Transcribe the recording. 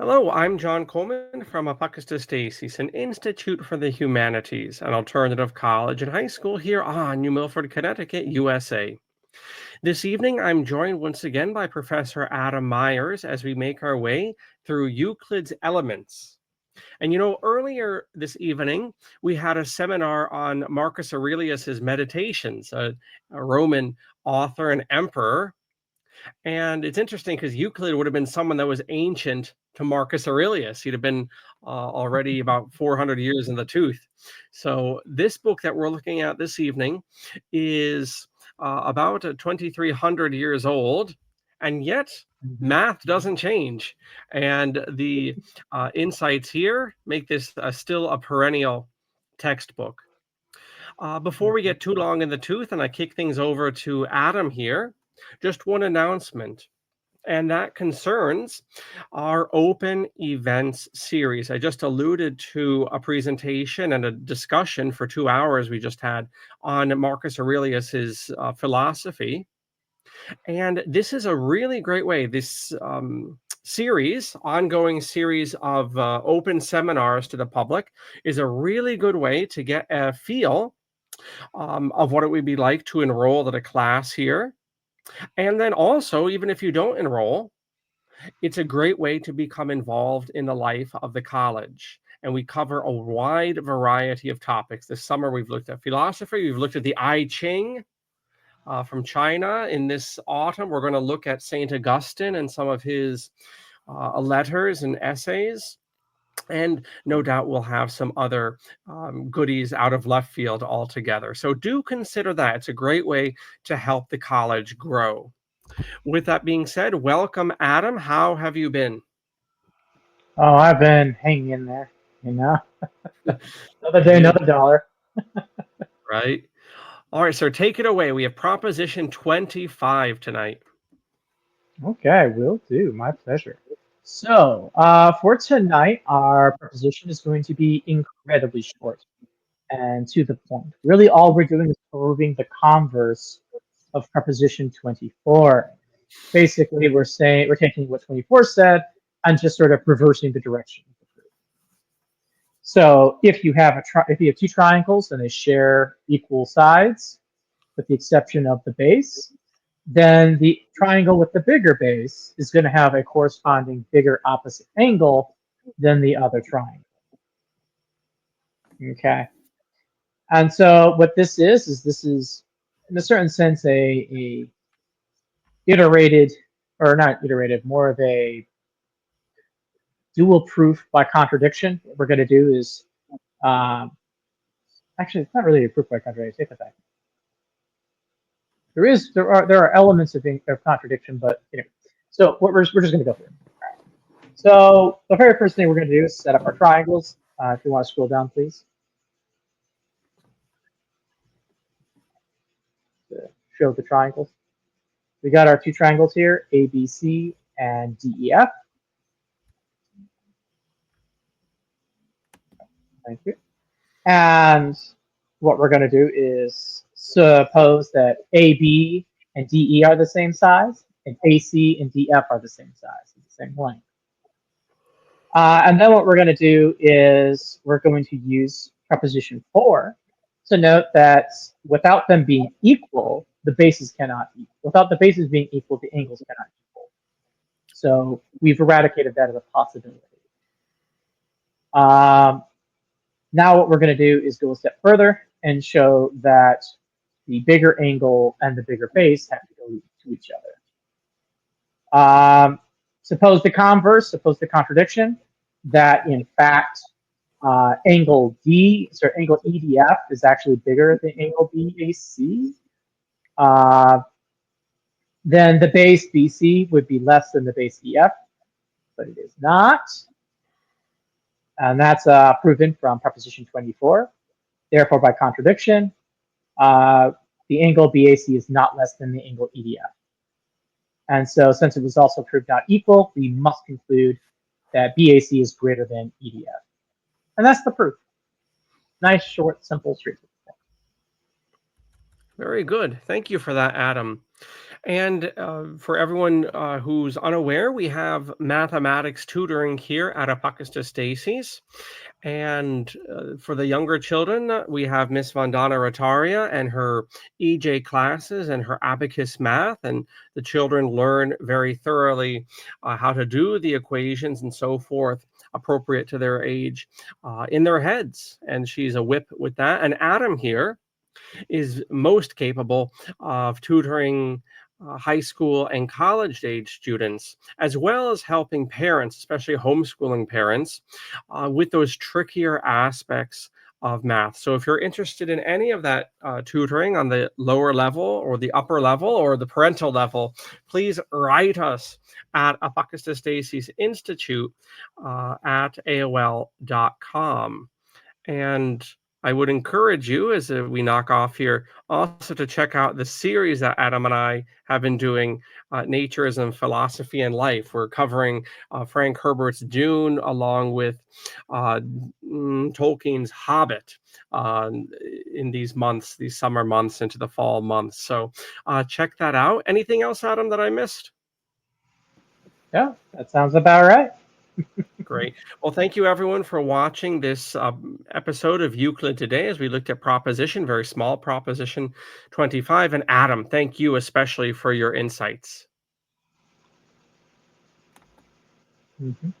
Hello, I'm John Coleman from ApocatastasisInstitute, an institute for the humanities, an alternative college and high school here on New Milford, Connecticut, USA. This evening, I'm joined once again by Professor Adam Myers as we make our way through Euclid's Elements. And earlier this evening, we had a seminar on Marcus Aurelius's Meditations, a Roman author and emperor. And it's interesting because Euclid would have been someone that was ancient to Marcus Aurelius. He'd have been already about 400 years in the tooth. So this book that we're looking at this evening is about 2,300 years old, and yet math doesn't change. And the insights here make this still a perennial textbook. Before we get too long in the tooth and I kick things over to Adam here, just one announcement, and that concerns our open events series. I just alluded to a presentation and a discussion for 2 hours we just had on Marcus Aurelius's philosophy. And this is a really great way. This ongoing series of open seminars to the public, is a really good way to get a feel of what it would be like to enroll at a class here. And then also, even if you don't enroll, it's a great way to become involved in the life of the college. And we cover a wide variety of topics. This summer, we've looked at philosophy. We've looked at the I Ching from China. In this autumn, we're going to look at St. Augustine and some of his letters and essays. And no doubt we'll have some other goodies out of left field altogether. So do consider that. It's a great way to help the college grow. With that being said, welcome, Adam. How have you been? Oh, I've been hanging in there, you know. Another day, Good, another dollar. right? All right, sir, take it away. We have Proposition 25 tonight. Okay, will do. My pleasure. So, for tonight, our proposition is going to be incredibly short and to the point. Really, all we're doing is proving the converse of proposition 24. Basically, we're taking what 24 said and just sort of reversing the direction of the proof. So, if you have two triangles and they share equal sides, with the exception of the base, then the triangle with the bigger base is going to have a corresponding bigger opposite angle than the other triangle. Okay. And so what this is this is in a certain sense a iterated, or not iterated, more of a dual proof by contradiction. What we're going to do is actually it's not really a proof by contradiction. Take that back. There are elements of contradiction, but anyway. So we're just going to go through. So the very first thing we're going to do is set up our triangles. If you want to scroll down, please. To show the triangles. We got our two triangles here, ABC and DEF. Thank you. And what we're going to do is suppose that AB and DE are the same size, and AC and DF are the same size, the same length. And then what we're going to do is we're going to use proposition 4 to note that without them being equal, the bases cannot equal. Without the bases being equal, the angles cannot equal. So we've eradicated that as a possibility. Now what we're going to do is go a step further and show that the bigger angle and the bigger base have to go to each other. Suppose the converse, suppose the contradiction, that in fact angle EDF is actually bigger than angle BAC. Then the base BC would be less than the base EF, but it is not. And that's proven from proposition 24. Therefore, by contradiction, the angle BAC is not less than the angle EDF. And so since it was also proved not equal, we must conclude that BAC is greater than EDF. And that's the proof. Nice, short, simple, straightforward. Very good. Thank you for that, Adam. And for everyone who's unaware, we have mathematics tutoring here at Apocastastasis's. And for the younger children, we have Miss Vandana Rataria and her EJ classes and her abacus math. And the children learn very thoroughly how to do the equations and so forth, appropriate to their age, in their heads. And she's a whip with that. And Adam here is most capable of tutoring high school and college age students, as well as helping parents, especially homeschooling parents, with those trickier aspects of math. So if you're interested in any of that tutoring on the lower level or the upper level or the parental level, please write us at ApocatastasisInstitute at AOL.com. And I would encourage you, as we knock off here, also to check out the series that Adam and I have been doing, Naturism, Philosophy, and Life. We're covering Frank Herbert's Dune along with Tolkien's Hobbit in these months, these summer months into the fall months. So check that out. Anything else, Adam, that I missed? Yeah, that sounds about right. Great. Well, thank you everyone for watching this episode of Euclid today as we looked at proposition, very small proposition 25. And Adam, thank you especially for your insights. Mhm.